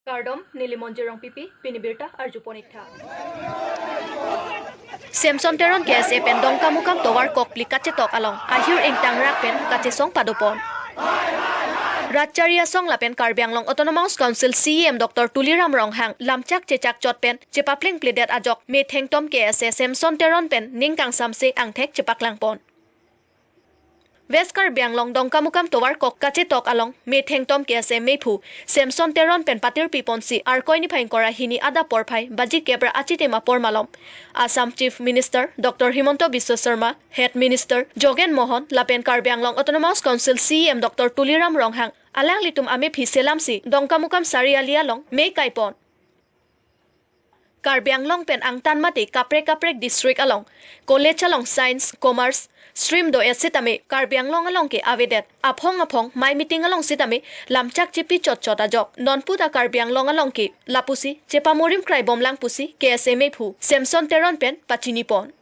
Kardom Nilimonjerong Pipi Pinibirta Arjuponitha Samson Teron KSA pen dongka mukam towar kok plikache tok along ahir ing tangrak pen kache song padopon Ratcharia song lapen KARBI ANGLONG Autonomous Council CEM Dr. Tuliram Ronghang lamchak chechak chot pen chepapling pledet ajok me thengtom KSA Samson Teron pen ningkang samse angthek chepaklang pon West KARBI ANGLONG dongka mukam towar kok kache tok along me thengtom KSA mephu Samson Teron pen patir piponsi ar koini phain kora hini ada porphai baji kebra achitema pormalom Assam Chief Minister Dr. Himanta Biswa Sharma Head Minister Jogen Mohan lapen KARBI ANGLONG Autonomous Council CEM Dr. Tuliram Ronghang alang litum ame phiselamsi dongka mukam sari alia long me kaipon KARBI ANGLONG pen angtan mati kaprek district along college along science commerce stream do sitame KARBI ANGLONG along ke avedet aphong mai meeting along sitame lamchak chipi chot ajok nonputa KARBI ANGLOng along ke lapusi chepamorim krai bomlang pusi KSMA phu Samson Teron pen pachini pon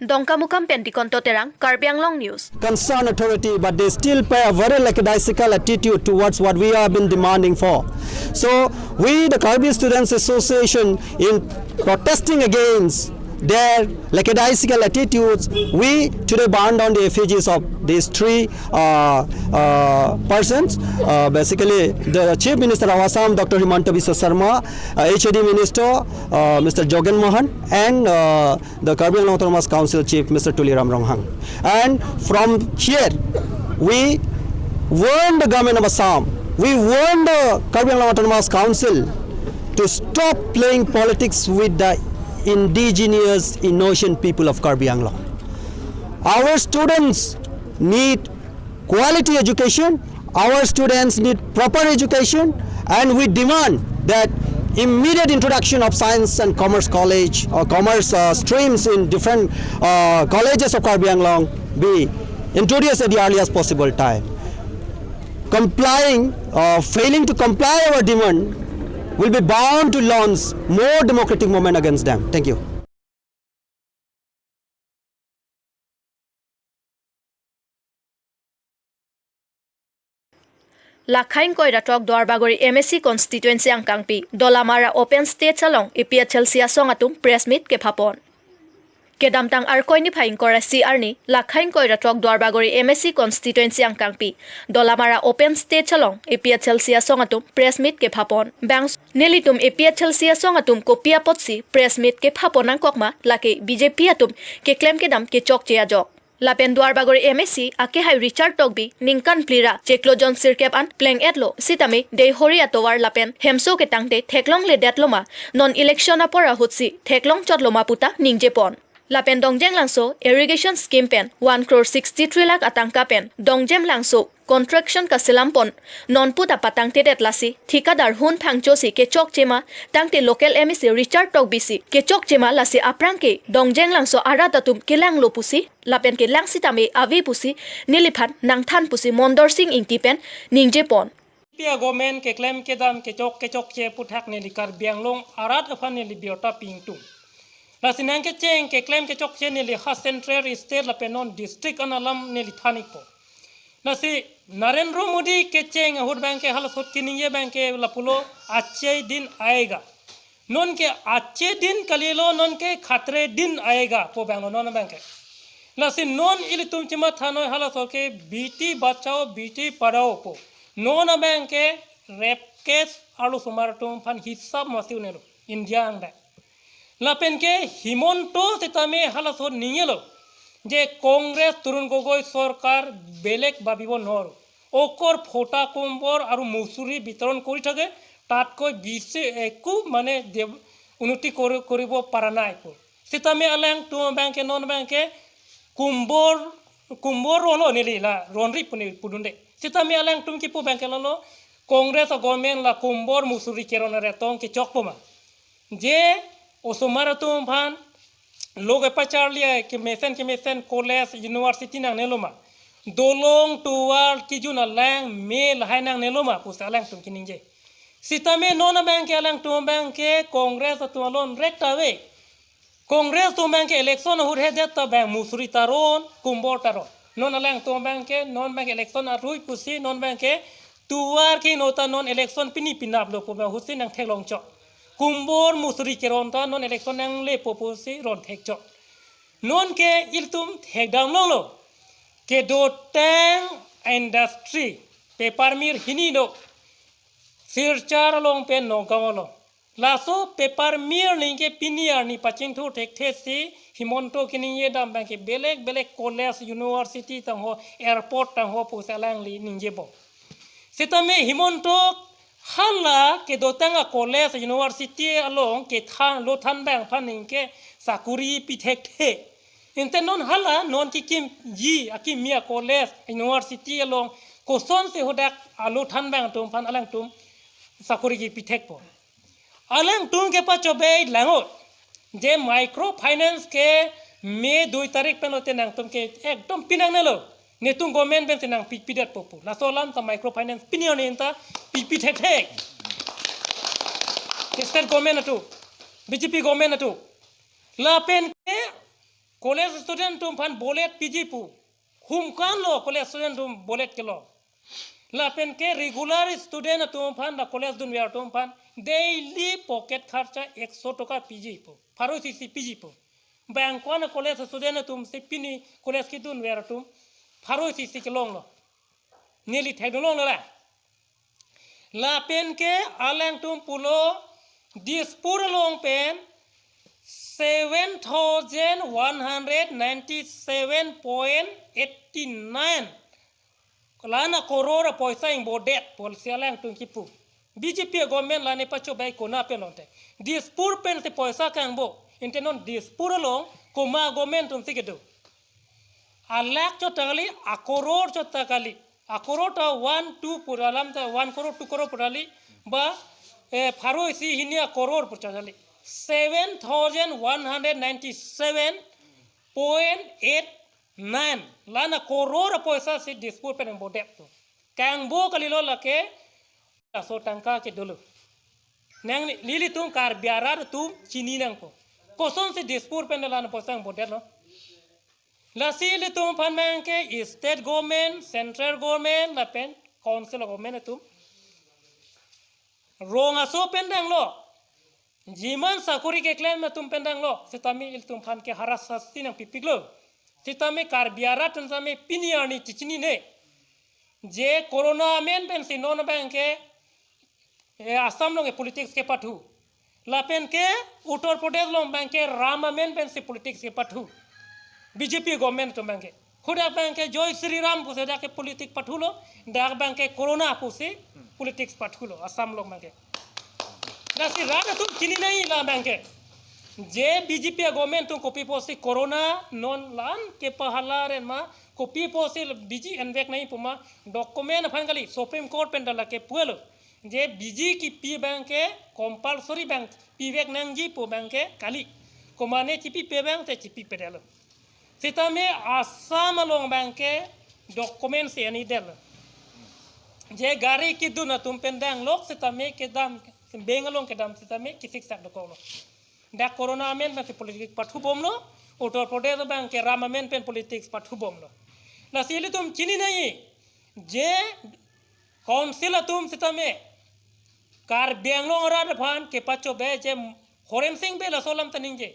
Dongka mukam pen dikonto terang KARBI ANGLOng news concerned authority, but they still pay a very lackadaisical attitude towards what we have been demanding for. So we, the KARBI Students Association, in protesting against their lackadaisical attitudes, we today burned down the effigies of these three persons. Basically, the Chief Minister of Assam, Dr. Himanta Biswa Sharma, HOD Minister, Mr. Jogen Mohan, and the KARBI ANGLOng Autonomous Council Chief, Mr. Tuliram Ronghang. And from here, we warn the government of Assam, we warn the KARBI ANGLOng Autonomous Council to stop playing politics with the indigenous, innocent people of KARBI ANGLOng. Our students need quality education, our students need proper education, and we demand that immediate introduction of science and commerce college or commerce streams in different colleges of KARBI ANGLOng be introduced at the earliest possible time. Failing to comply our demand will be bound to launch more democratic movement against them. Thank you. Lakhain koira tok Dwarbagori MSC constituency ang kangpi Dolamara open stage along EPHL siasong atum press meet ke phapon Kedamtang arkoini phain kora CRni Lakhain koira tok Dwarbagori MSC constituency ang kangpi Dolamara open stage along EPHL siasong atum press meet ke phapon bangs nelitum EPHL siasong atum kopia potsi press meet ke phapon ang kokma lake BJP atum ke claim kedam ke chok chia jok Lapen Dwarbagori MSC ake hai Richard Togbi ningkan plira cheklo John Sirkep an pleng etlo sitame de horia towar lapen hemso ke tangte theklong le detloma non election apora hutsi theklong chotloma puta ningje pon Lapen dongjeng langso irrigation scheme pen 1 crore 63 lakh atangka pen dongjem langso contraction ka selampon non puta patang tedet lasi thikadar hun phangchosi ke chok chema tangte local MSC Richard Togbisi ke chok chema lasi aprangke dongjeng langso aratatum kelang lopusi lapen ke langsitame avi pusi niliphan nangthan pusi mondor sing ingtipen ningje pon Pia government ke claim ke dam ke chok che puthak ne likar bianglong arat afan ne libiota pingtung Lasinang ke cheng ke claim ke chok che ne li ha central state la penon district analam ne li thanik po Nasi Narendra Modi के Cheng hood bank के हाल सोची नहीं है bank के लपुलो अच्छे दिन आएगा non के अच्छे दिन कलीलो नॉन के खतरे दिन आएगा पो बैंक नॉन बैंक नसी नॉन इल तुम चिमा थानो हाल सो के बीटी बचाओ बीटी पढ़ाओ पो नॉन बैंक के रेप केस आलू सुमार तुम फन हिसाब मस्ती उन्हें इंडिया अंगडा लापेन के हिमंतो सितामे हाल सो नहीं लो जे कांग्रेस तरुण गगৈ सरकार बेलेग भाबिब नर ओकर फोटा कम्बर और मुसुरी वितरण কৰি থাকে তাতকৈ বেছি একো মানে উন্নতি কৰিব পৰা নাই সিতামে আলেং তো ব্যাংকে নন ব্যাংকে কুম্বৰ রনো নেলিলা রনরি পুদুন্দে সিতামে আলেং তুম কি পু ব্যাংকে লনো कांग्रेस गवर्नमेंट ला कुम्बर मुसुरी केरन रेतों के चौकमा जे ओसुमार तुम भान लोग पचार लिया कि मेसन कॉलेज यूनिवर्सिटी नांग नेलोमा दोलोंग टुवार की जुना लैंग मेल हाय नांग नेलोमा पुसा लैंग तुम की निंजे सीतामे नोना बैंक के लैंग तुम बैंक के कांग्रेस तुम लोन रेक्टावे कांग्रेस तुम बैंक के इलेक्शन हो रहे देता बैंक मुसुरी तारोन कुम्बर तारोन नोना लैंग तुम बैंक के नॉन बैंक इलेक्शन आरुई पुसी नॉन बैंक के tuar ki nota non election pini pinap lo po ba husin nang thelong cho kumbor musuri keron ta non election nang le poposi ron thek cho non ke iltum thek dang lo ke do tang industry paper mir hini do sirchar long pen no gawlo laso paper mir ninge piniar ni paching thu thek thesi himonto kini ye dam bank belek college university tang ho airport tang ho pusalang li ninge bo sitame himonto hala ke dotanga college university along ke than lo than bang phaning ke sakuri pithek the inte non hala non ki kim ji akimia college university along koson se hodak alo than bang tum phan alang tum sakuri ki pithek po alang tum ke pacho be lango je micro finance ke me 2 तारीख pen ote nang tum ke ekdom pinang nelo netung government ben senang pidat popu la solam ta micro finance pinion inta pithek thek state government atu BJP government atu la pen ke college student tum phan bolet PG pu hum kan lo college student tum bolet ke lo la pen ke regular student tum phan la college dun wer tum phan daily pocket kharcha 100 taka PG pu pharo si PG pu bank one college student tum se pini college ki dun wer tum pharo si ke long lo nearly thedolong la pen ke alang tum pulo dispur long pen 7,197.89 lana korora poisa ing bodet pol sialang tung kipu BJP government lane pacho bai kona penonte dispur pen se poisa kang bo intenon dispur long koma government tum sikedo alak cho tagali akoror cho takali akoror ta 1 2 puralam ta 1 crore 2 crore purali ba pharo si hinia koror purchali 7,197.89 lana koror poisa si dispute pen bodep to kang bo kalilo lake so tangka ke dulu nang lili tum kar biarar tum chini nang ko koson si dispute pen lana poisa bodep no la si li tum pan mang ke state government central government la pen council government tum ronga so pen dang lo jiman sakuri ke claim na tum pendang lo sitami il tum phan ke harasasti nang pipiglo sitami kar biara tun sami piniani chichini ne je corona men ben si non bank ke asam lo ke politics ke pathu la pen ke uttar pradesh lo bank ke ram men ben si politics ke pathu BJP government to bank ke khuda bank ke joy Sri Ram puse da ke politics pathu lo dak bank ke corona puse politics pathu lo asam lo bank ke nasi rada tum chini nahi la banke je BJP government tum copy posi corona non lan ke pahalaren ma copy posi BJ envek nahi puma document phangali supreme court pendala ke puelo je BJ ki P banke compulsory bank P vek nangji pu banke kali komane chipi pe bank te chipi pedalo sitame asam long banke document se ani del je gari ki duna tum pendang lok sitame ke dam bengalong ke dam sitame kisik sak do kono da corona men na politik pathu bomlo uttar pradesh bank ke ram men pen politics pathu bomlo la sili tum chini nahi je council tum sitame kar bengalong rad phan ke pacho be je horen singh be la solam taninge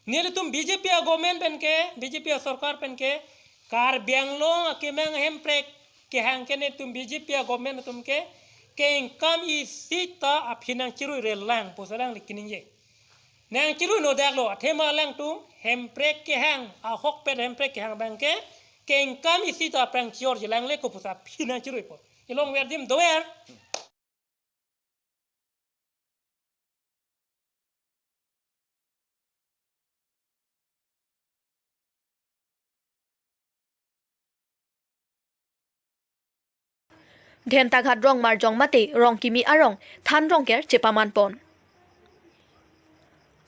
nile tum BJP government pen ke BJP sarkar pen ke kar bengalong ke meng hemprek ke hang ke ne tum BJP government tum ke keng kam isita aphinang chiru relang posalang likininge nang chiru no daklo athema lang tu hemprek ke hang a hok pe hemprek ke hang bang ke keng kam isita prang chior jelang le ko posa phinang chiru po ilong wer dim doer Dhenta ghat rong mar jong mate rong kimi arong than rong ker chepaman pon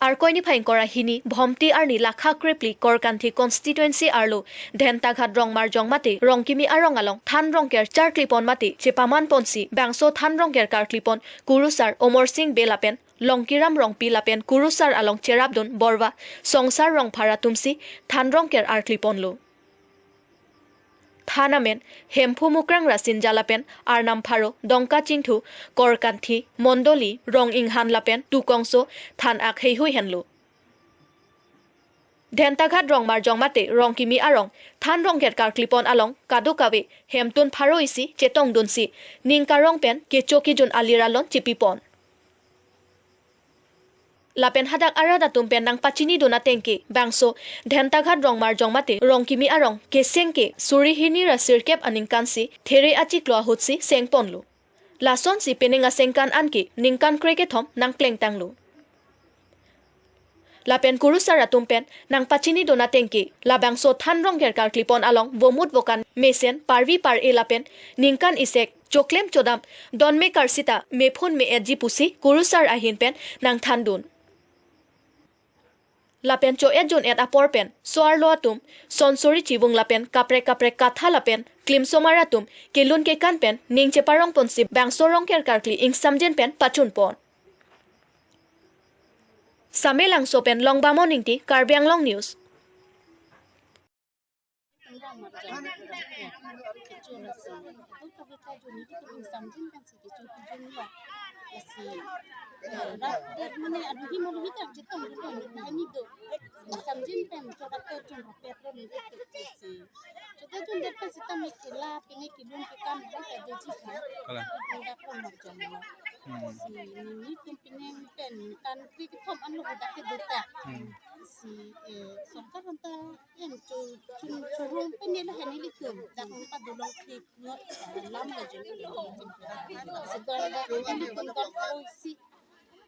ar koini phain kora hini bhomti arni lakha krepli korkanthi constituency arlo dhenta ghat rong mar jong mate rong kimi arong along than rong ker char klipon mate chepaman ponsi bangso than rong ker kar klipon kurusar omor singh belapen longkiram rong pilapen kurusar along cherabdon borwa songsar rong phara tumsi than rong ker ar klipon lo thanamen hemphu mukrang rasin jalapen arnam pharo dongka chingthu korkanthi mondoli rong inghan lapen tukongso than ak hei hui henlu Dhentaghat rong mar jong mate rong kimi arong than rong ket kar klipon along kadu kawe hemtun pharo isi chetong dunsi ning karong pen ke choki jun aliralon chipipon Lapen hadak arada tumpen nang pachini dona tengke bangso Dhentaghat rong mar jong mate rong kimi arong ke sengke suri hini ra sirkep aning kansi there achi klo hutsi sengponlu Lason si peninga sengkan anke ningkan kreke thom nang pleng tanglu Lapen kurusara tumpen nang pachini dona tengke labang so than rong kar klipon along vomut vokan mesen parvi par e lapen ningkan isek choklem chodam don me karsita me phun me edji pusi kurusar ahin pen nang thandun Lapen cho edjon et apor pen soar lo atum sonsori chibung lapen kapre katha lapen klim somaratum kelun ke kan pen ning cheparong ponsi bang sorong kar kli ing samjen pen pachun pon Samelang sopen long bamoning KARBI ANGLONG News.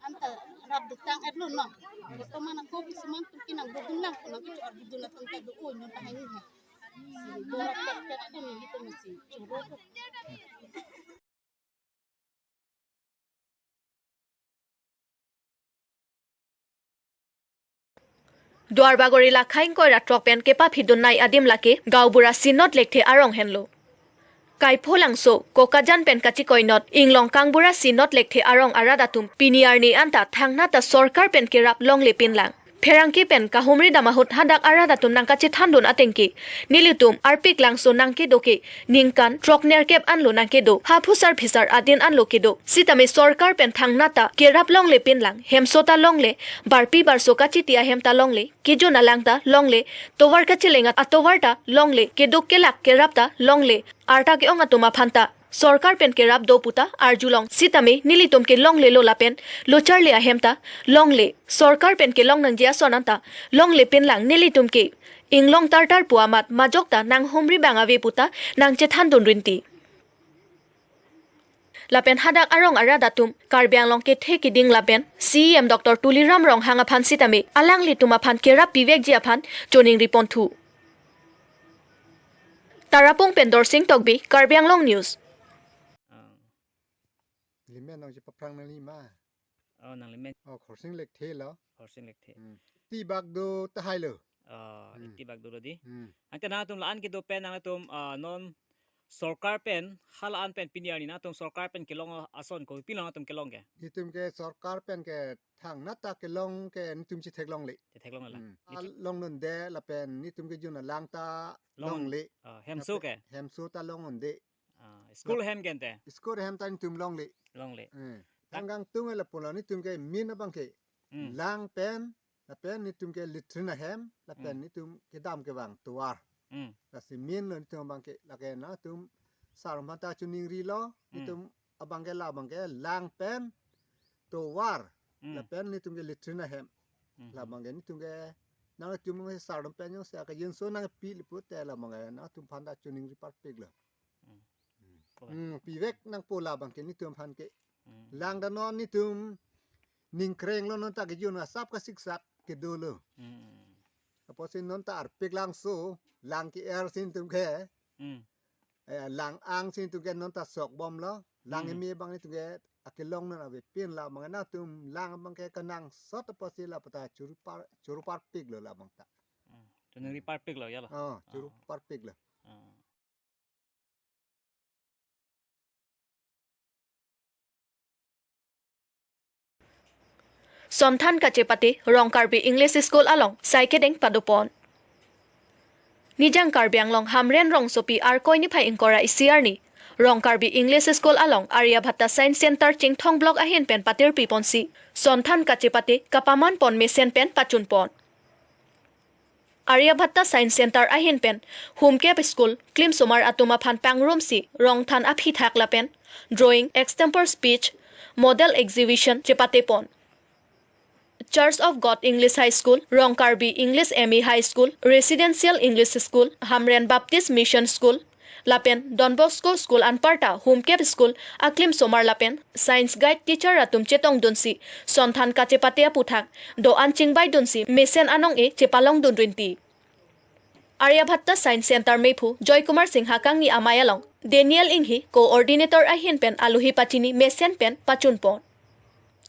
Anta rab detang erlo no. Beto mana ko bisimang tukin ang gugulang ko nang itu arbido na tong tado o nyo tahay niya. Dora pet ko ni dito mo si churo ko. Dwarbagori lakhain ko ratrok pen kepa phidun nai adim lake gaubura sinot lekthe arong henlo Kaipolangso kokajan pen kachi koinot inglong kangbura sinot lekthe arong aradatum piniarni anta thangna ta sarkar pen kerap long lepin lang Ferangki pen kahumri damahut hadak aradatum nangkachi thandun atengki nilitum arpik langso nangke doke ningkan trokner kep anlo nangke do hapusar phisar adin anlo kedo sitame sarkar pen thangna ta kerap long lepin lang hemsota longle barpi barso kachi tia hemta longle kijona langta longle towar kachi lenga atowarta longle kedok kelak kerapta longle arta ke onga tuma phanta Sarkar pen ke rap do puta arjulong sitame nilitum ke long le lola pen lochar le ahemta long le sarkar pen ke long nang jia sonanta long le pen lang nilitum ke inglong tartar puamat majokta nang humri bangawe puta nang chethan dun rinti Lapen hadak arong aradatum KARBI ANGLONG ke the ki ding lapen CM Dr. Tuliram rong hanga phan sitame alang lituma phan ke rap bivek jia phan choning ripon thu Tarapong Pendor Singh Togbi KARBI ANGLONG News Limen nang jipaprang nang lima. Nang limen. Khorsing lek the lo. Khorsing lek the. Ti bag do tahai lo. Ti bag do di. Angka na tum laan kito pen ang tum non sarkar pen halaan pen piniani na tum sarkar pen kilong ason ko pilang tum kilong ke. Itum ke sarkar pen ke thang nata ke long ke nitum chi thek long le. Thek long la. Long nun de la pen nitum ke juna lang ta long le. Hemsu ke. Hemsu ta long nun de. School hem gente. School hem ta nitum long le. Long le. Tanggang tung la pula nitum ke min abang ke. Lang pen la pen nitum ke litrina hem la pen nitum ke dam ke bang tuar. La si min lo nitum abang ke la ke na tum sarum mata chuning ri lo nitum abang ke la abang ke lang pen tuar la pen nitum ke litrina hem la abang ke nitum ke na tum ke sarum pen yo sa ka yin so na pi liput te la abang ke na tum phanda chuning ri part pig lo pivek nang pola bang ke nitum phan ke lang da non nitum ning kreng lo non ta ke yun sap ka siksak ke do lo apo sin non ta ar pig lang so lang ki air sin tum ke lang ang sin tum ke non ta sok bom lo lang mi bang ni tum ke akilong non ave pin la bang na tum lang bang ke kanang sot apo sin la pata churu par pig lo la bang ta chuning ri par pig lo ya la churu par pig lo Sonthan kachepati rong KARBI English School along Saikedeng Padupon Nijang Karbi Anglong Hamren Rong Sopi Arkoi ni Phai Ingkora Isiarni Rong Karbi English School along Aryabhatta Science Center Chingthong Block ahin pen patir piponsi Sonthan kachepate kapaman pon mesen pen pachun pon Aryabhatta Science Center ahin pen Humkep School Klim Somar Atuma Phan Pangrom si Rong Than aphi thakla pen Drawing Extempore Speech Model Exhibition chepate pon Church of God English High School, Rong Karbi English ME High School, Residential English School, Hamren Baptist Mission School, Lapen Don Bosco School Anparta, Humkep School, Aklim Somar Lapen, Science Guide Teacher Atum Chetong Dunsi, Sonthan Kachepatea Puthak, Do Anchingbai Dunsi, Mesen Anong E Chepalong Dundrinti. Aryabhatta Science Center Mepu, Joy Kumar Singh Hakang ni Amayalong, Daniel Inghi, Coordinator Ahin Pen Aluhi Pachini Mesen Pen Pachunpon.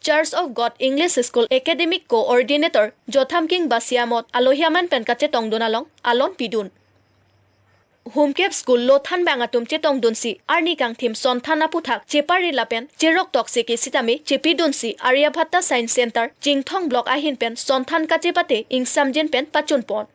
Church of God English School Academic Coordinator Jotham King Basiamot Alohiaman Pen Kache Tongdunalong Alon Pidun Humkep School Lothan Bangatum Chetong Dunsi Arni Kang Thim Sonthana Puthak Chepari Lapen Cherok Toxic Sitame Chepi Dunsi Aryabhatta Science Center Jingthong Block Ahin Pen Sonthan Kachepate Ing Samjen Pen Pachunpon